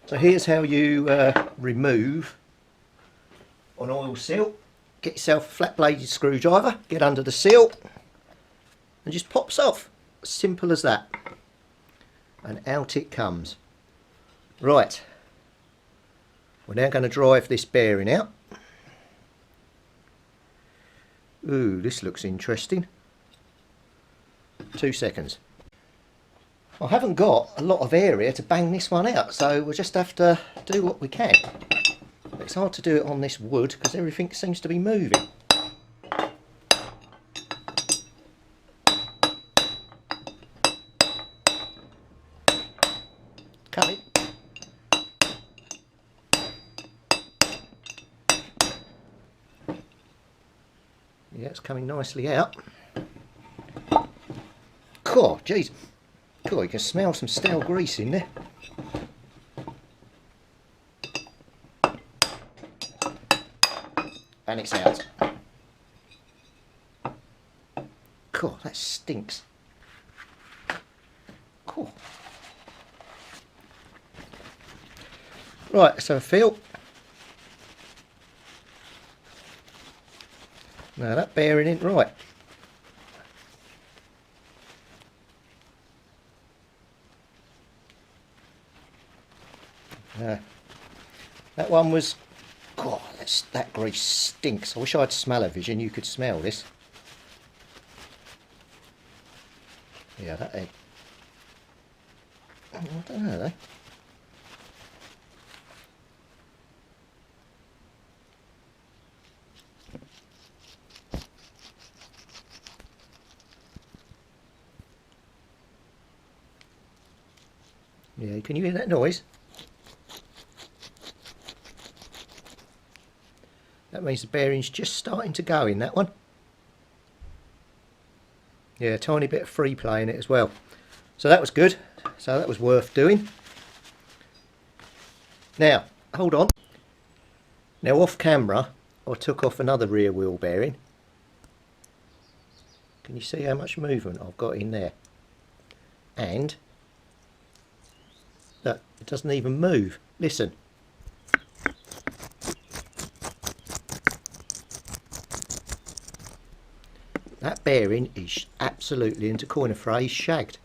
So here's how you remove an oil seal. Get yourself a flat bladed screwdriver, get under the seal and just pops off. Simple as that. And out it comes. Right, we're now going to drive this bearing out. Ooh, this looks interesting. 2 seconds. I haven't got a lot of area to bang this one out, so we'll just have to do what we can. It's hard to do it on this wood because everything seems to be moving. Coming. Yeah, it's coming nicely out. Cool, jeez. Cool, you can smell some stale grease in there. And it's out. Cool, that stinks. Cool. Right, let's have a feel. Now that bearing ain't right. That one was, God, that grease stinks. I wish I had smell-o-vision, you could smell this. Yeah, that egg. I don't know though. Yeah, can you hear that noise? That means the bearing's just starting to go in that one. Yeah, a tiny bit of free play in it as well. So that was good. So that was worth doing. Now, hold on. Now off camera, I took off another rear wheel bearing. Can you see how much movement I've got in there? And look, it doesn't even move. Listen. That bearing is absolutely, and to coin a phrase, shagged.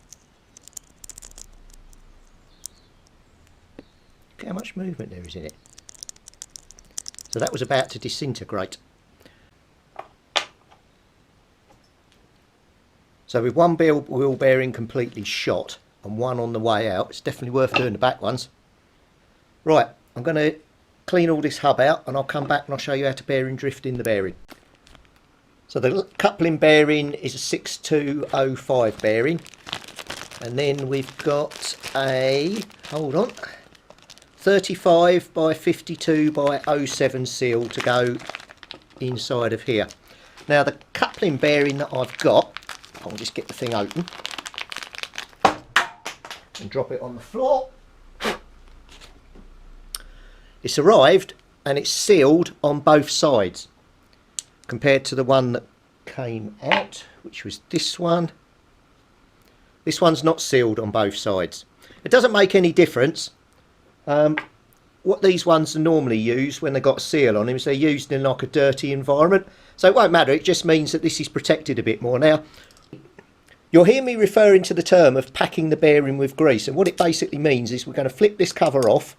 Look how much movement there is in it. So that was about to disintegrate. So with one wheel bearing completely shot and one on the way out, it's definitely worth doing the back ones. Right, I'm going to clean all this hub out and I'll come back and I'll show you how to bearing drift in the bearing. So the coupling bearing is a 6205 bearing, and then we've got a, hold on, 35 by 52 by 07 seal to go inside of here. Now the coupling bearing that I've got, I'll just get the thing open and drop it on the floor. It's arrived and it's sealed on both sides, compared to the one that came out, which was this one. This one's not sealed on both sides. It doesn't make any difference. What these ones are normally used when they've got a seal on them is they're used in like a dirty environment. So it won't matter, it just means that this is protected a bit more. Now, you'll hear me referring to the term of packing the bearing with grease, and what it basically means is we're going to flip this cover off,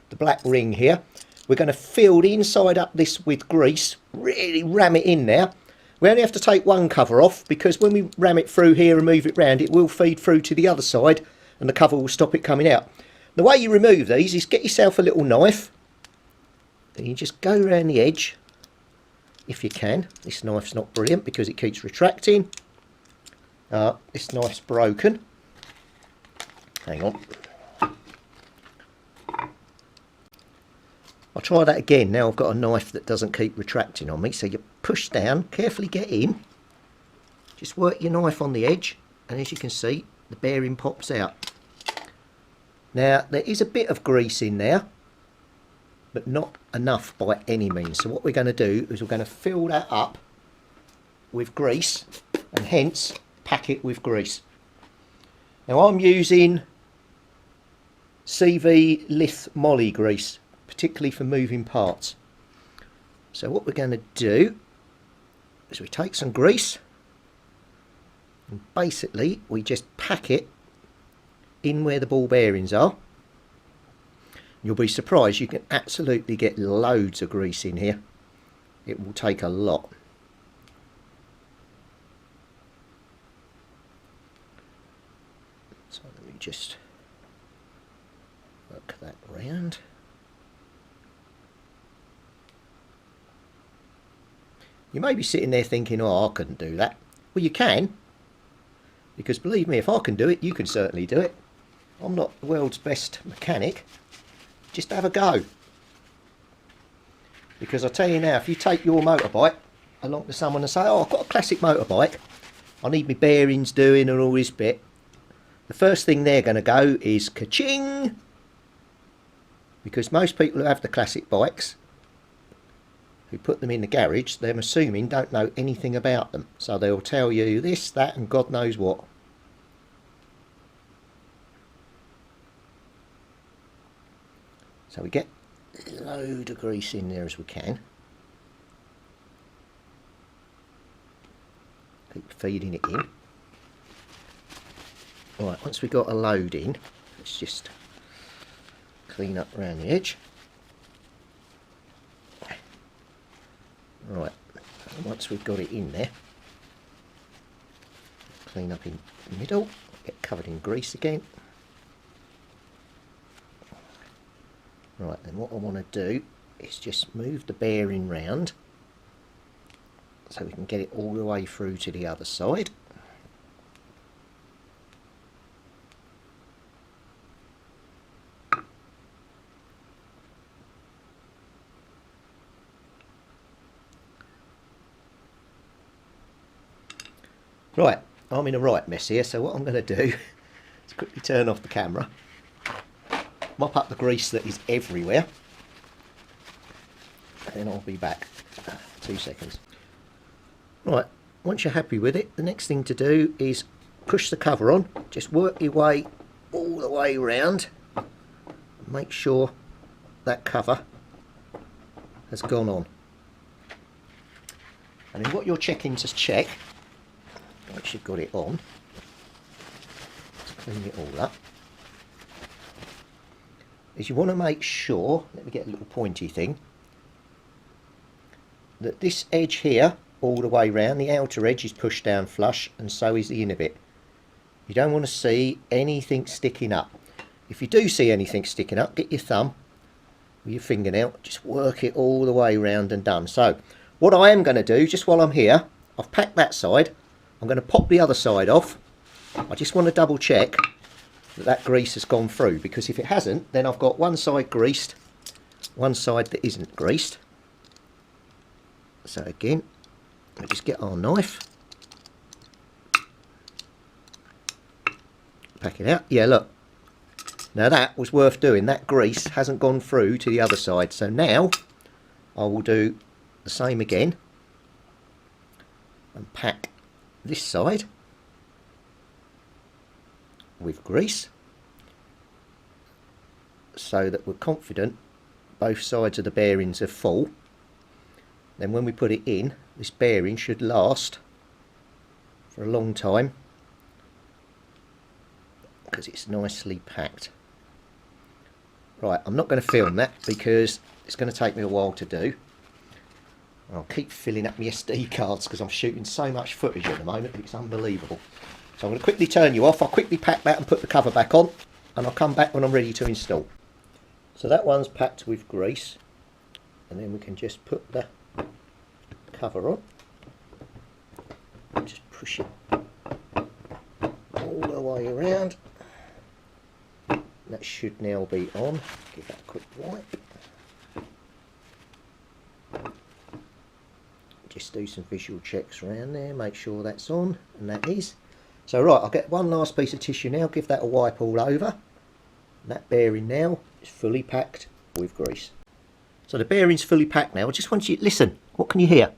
the black ring here. We're going to fill the inside up this with grease, really ram it in there. We only have to take one cover off because when we ram it through here and move it round, it will feed through to the other side and the cover will stop it coming out. The way you remove these is get yourself a little knife and you just go around the edge if you can. This knife's not brilliant because it keeps retracting. This knife's broken. Hang on. I'll try that again. Now I've got a knife that doesn't keep retracting on me. So you push down, carefully get in, just work your knife on the edge, and as you can see, the bearing pops out. Now there is a bit of grease in there, but not enough by any means. So what we're going to do is we're going to fill that up with grease, and hence pack it with grease. Now I'm using CV Lith Moly grease, particularly for moving parts. So what we're going to do is we take some grease and basically we just pack it in where the ball bearings are. You'll be surprised, you can absolutely get loads of grease in here. It will take a lot. So let me just work that round. You may be sitting there thinking, oh, I couldn't do that. Well, you can, because believe me, if I can do it, you can certainly do it. I'm not the world's best mechanic. Just have a go. Because I tell you now, if you take your motorbike along to someone and say, oh, I've got a classic motorbike, I need my bearings doing and all this bit, the first thing they're going to go is ka-ching. Because most people who have the classic bikes, who put them in the garage, they're assuming don't know anything about them. So they'll tell you this, that and God knows what. So we get a load of grease in there as we can. Keep feeding it in. Right, once we've got a load in, let's just clean up around the edge. Right, and once we've got it in there, clean up in the middle, get covered in grease again. Right, then what I want to do is just move the bearing round so we can get it all the way through to the other side. Right, I'm in a right mess here, so what I'm going to do is quickly turn off the camera, mop up the grease that is everywhere, and then I'll be back. 2 seconds. Right, once you're happy with it, the next thing to do is push the cover on, just work your way all the way around, make sure that cover has gone on. And then what you're checking to check, once you've got it on, let's clean it all up, is you want to make sure, let me get a little pointy thing, that this edge here all the way round, the outer edge is pushed down flush and so is the inner bit. You don't want to see anything sticking up. If you do see anything sticking up, get your thumb with your fingernail, just work it all the way round and done. So what I am going to do, just while I'm here, I've packed that side, I'm going to pop the other side off. I just want to double check that that grease has gone through, because if it hasn't, then I've got one side greased, one side that isn't greased. So again, we'll just get our knife, pack it out. Yeah, look, now that was worth doing. That grease hasn't gone through to the other side. So now I will do the same again and pack this side with grease so that we're confident both sides of the bearings are full. Then when we put it in, this bearing should last for a long time because it's nicely packed. Right, I'm not going to film that because it's going to take me a while to do. I'll keep filling up my SD cards because I'm shooting so much footage at the moment, it's unbelievable. So I'm going to quickly turn you off. I'll quickly pack that and put the cover back on, and I'll come back when I'm ready to install. So that one's packed with grease, and then we can just put the cover on. Just push it all the way around. That should now be on. Give that a quick wipe. Just do some visual checks around there, make sure that's on, and that is. So right, I'll get one last piece of tissue now, give that a wipe all over. And that bearing now is fully packed with grease. So the bearing's fully packed now. I just want you to listen. What can you hear?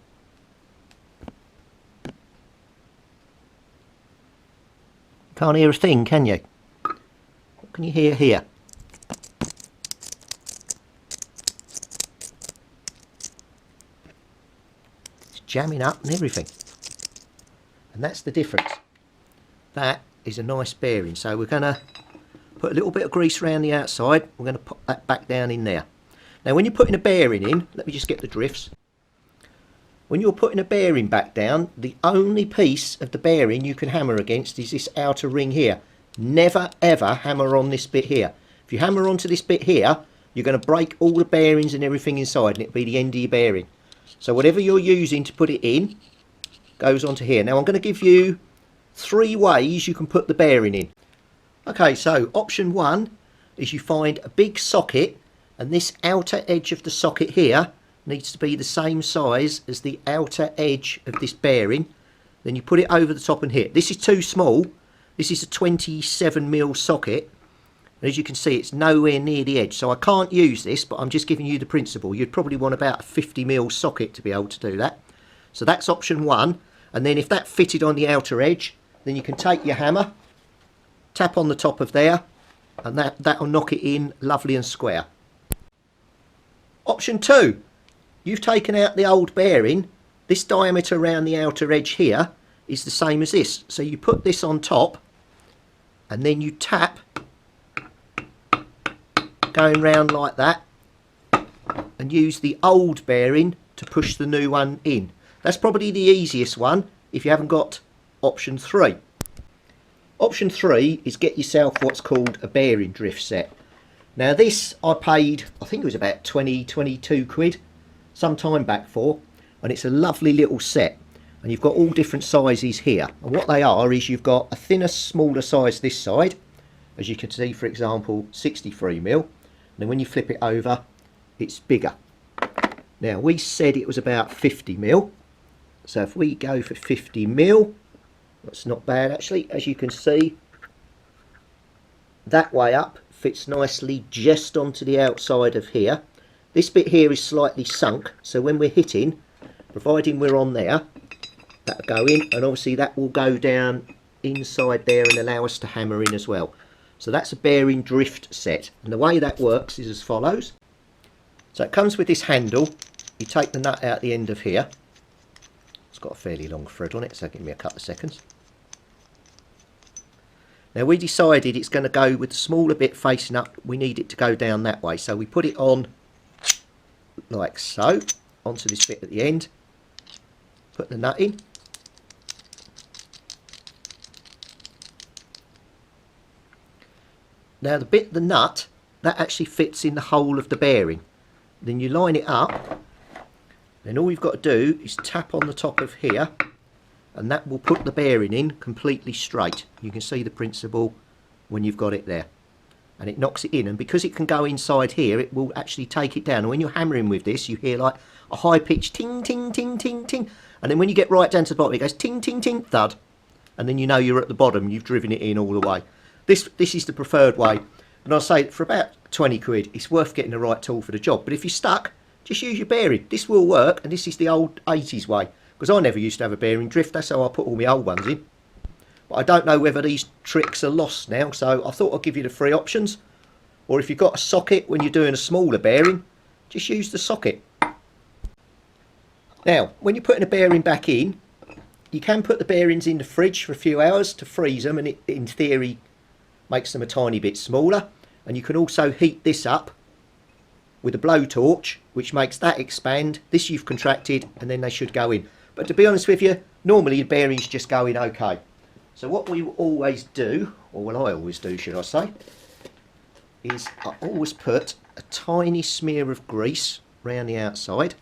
Can't hear a thing, can you? What can you hear here? jamming up and everything. And that's the difference. That is a nice bearing. So we're going to put a little bit of grease around the outside. We're going to put that back down in there. Now when you're putting a bearing in, let me just get the drifts. When you're putting a bearing back down, the only piece of the bearing you can hammer against is this outer ring here. Never ever hammer on this bit here. If you hammer onto this bit here, you're going to break all the bearings and everything inside, and it'll be the end of your bearing. So whatever you're using to put it in goes onto here. Now I'm going to give you 3 ways you can put the bearing in. Okay, so option 1 is you find a big socket, and this outer edge of the socket here needs to be the same size as the outer edge of this bearing. Then you put it over the top and hit. This is too small. This is a 27mm socket. And as you can see, it's nowhere near the edge. So I can't use this, but I'm just giving you the principle. You'd probably want about a 50mm socket to be able to do that. So that's option 1. And then if that fitted on the outer edge, then you can take your hammer, tap on the top of there, and that'll knock it in lovely and square. Option 2. You've taken out the old bearing. This diameter around the outer edge here is the same as this. So you put this on top, and then you tap, going round like that, and use the old bearing to push the new one in. That's probably the easiest one if you haven't got option 3. Option 3 is get yourself what's called a bearing drift set. Now this I paid, I think it was about 22 quid some time back for, and it's a lovely little set, and you've got all different sizes here, and what they are is you've got a thinner, smaller size this side, as you can see, for example 63mm, and then when you flip it over it's bigger. Now we said it was about 50mm, so if we go for 50mm, that's not bad actually. As you can see, that way up fits nicely just onto the outside of here. This bit here is slightly sunk, so when we're hitting, providing we're on there, that'll go in, and obviously that will go down inside there and allow us to hammer in as well. So that's a bearing drift set, and the way that works is as follows. So it comes with this handle. You take the nut out the end of here. It's got a fairly long thread on it, so give me a couple of seconds. Now we decided it's going to go with the smaller bit facing up. We need it to go down that way, so we put it on like so onto this bit at the end, put the nut in, now the nut that actually fits in the hole of the bearing. Then you line it up, then all you've got to do is tap on the top of here, and that will put the bearing in completely straight. You can see the principle when you've got it there, and it knocks it in, and because it can go inside here, it will actually take it down. And when you're hammering with this, you hear like a high pitched ting ting ting ting ting, and then when you get right down to the bottom, it goes ting ting ting thud, and then you know you're at the bottom, you've driven it in all the way. This is the preferred way, and I'll say for about 20 quid it's worth getting the right tool for the job. But if you're stuck, just use your bearing. This will work, and this is the old 80s way, because I never used to have a bearing drift. That's how I put all my old ones in. But I don't know whether these tricks are lost now, so I thought I'd give you the 3 options. Or if you've got a socket when you're doing a smaller bearing, just use the socket. Now, when you're putting a bearing back in, you can put the bearings in the fridge for a few hours to freeze them, and it in theory makes them a tiny bit smaller. And you can also heat this up with a blowtorch, which makes that expand. This you've contracted, and then they should go in. But to be honest with you, normally the bearings just go in okay. So what we always do, or what I always do should I say, is I always put a tiny smear of grease around the outside,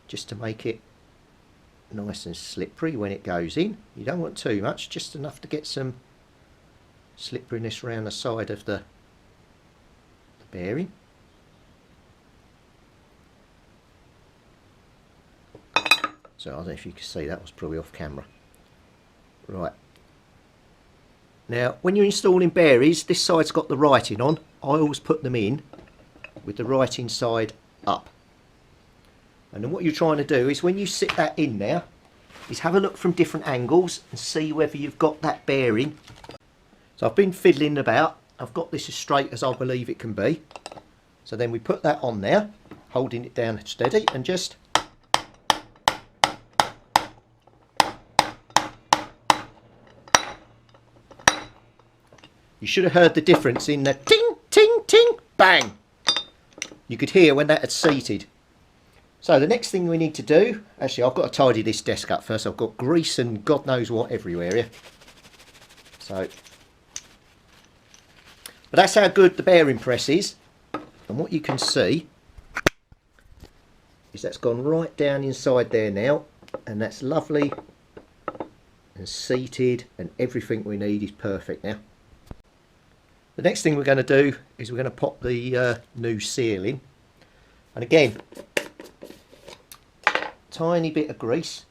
just to make it nice and slippery when it goes in. You don't want too much, just enough to get some slipperiness around the side of the bearing. So I don't know if you can see, that was probably off camera. Right. Now when you're installing bearings, this side's got the writing on. I always put them in with the writing side up. And then what you're trying to do is when you sit that in there, is have a look from different angles and see whether you've got that bearing. So I've been fiddling about. I've got this as straight as I believe it can be. So then we put that on there, holding it down steady, and just You should have heard the difference in the ting, ting, ting, bang. You could hear when that had seated. So the next thing we need to do, actually I've got to tidy this desk up first. I've got grease and God knows what everywhere here. So, but that's how good the bearing press is. And what you can see is that's gone right down inside there now. And that's lovely and seated and everything we need is perfect now. The next thing we're going to do is we're going to pop the new seal in. And again, tiny bit of grease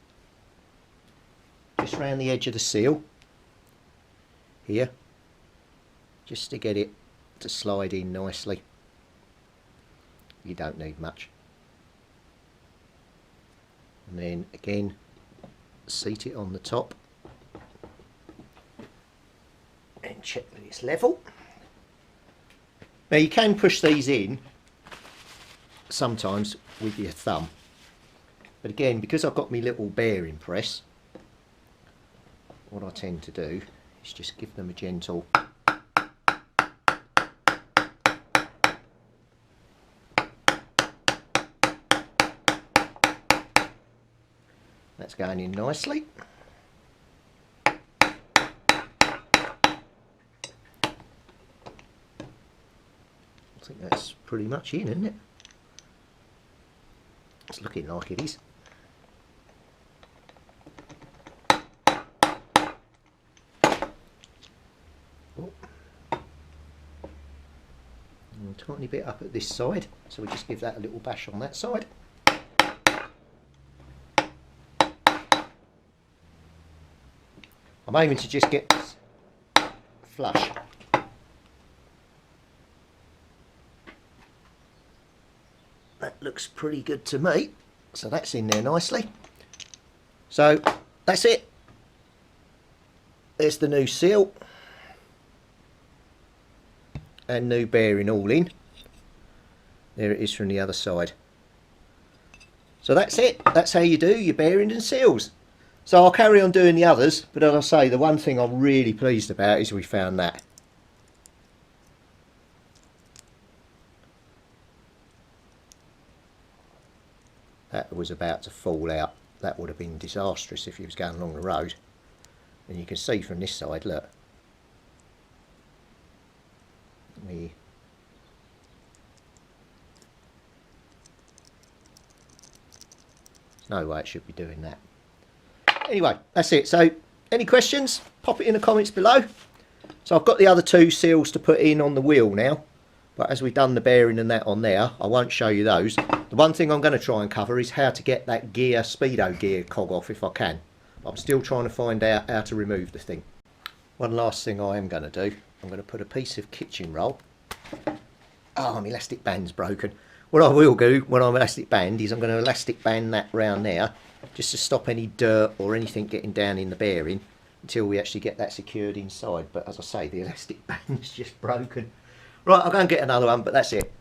just around the edge of the seal here, just to get it to slide in nicely. You don't need much. And then again, seat it on the top and check that it's level. Now you can push these in sometimes with your thumb. But again, because I've got my little bearing press, what I tend to do is just give them a gentle that's going in nicely. I think that's pretty much in, isn't it? It's looking like it is. A tiny bit up at this side, so we just give that a little bash on that side. I'm aiming to just get this flush. That looks pretty good to me, so that's in there nicely. So that's it. There's the new seal and new bearing all in. There it is from the other side. So that's it. That's how you do your bearing and seals. So I'll carry on doing the others, but as I say, the one thing I'm really pleased about is we found that. That was about to fall out. That would have been disastrous if you was going along the road. And you can see from this side, look. There's no way it should be doing that. Anyway, that's it. So any questions, pop it in the comments below. So I've got the other two seals to put in on the wheel now, but as we've done the bearing and that on there, I won't show you those. The one thing I'm going to try and cover is how to get that gear, speedo gear cog off if I can. I'm still trying to find out how to remove the thing. One last thing I am going to do, I'm going to put a piece of kitchen roll. Oh, my elastic band's broken. What I will do when I'm elastic band is I'm going to elastic band that round there, just to stop any dirt or anything getting down in the bearing until we actually get that secured inside. But as I say, the elastic band's just broken. Right, I'll go and get another one, but that's it.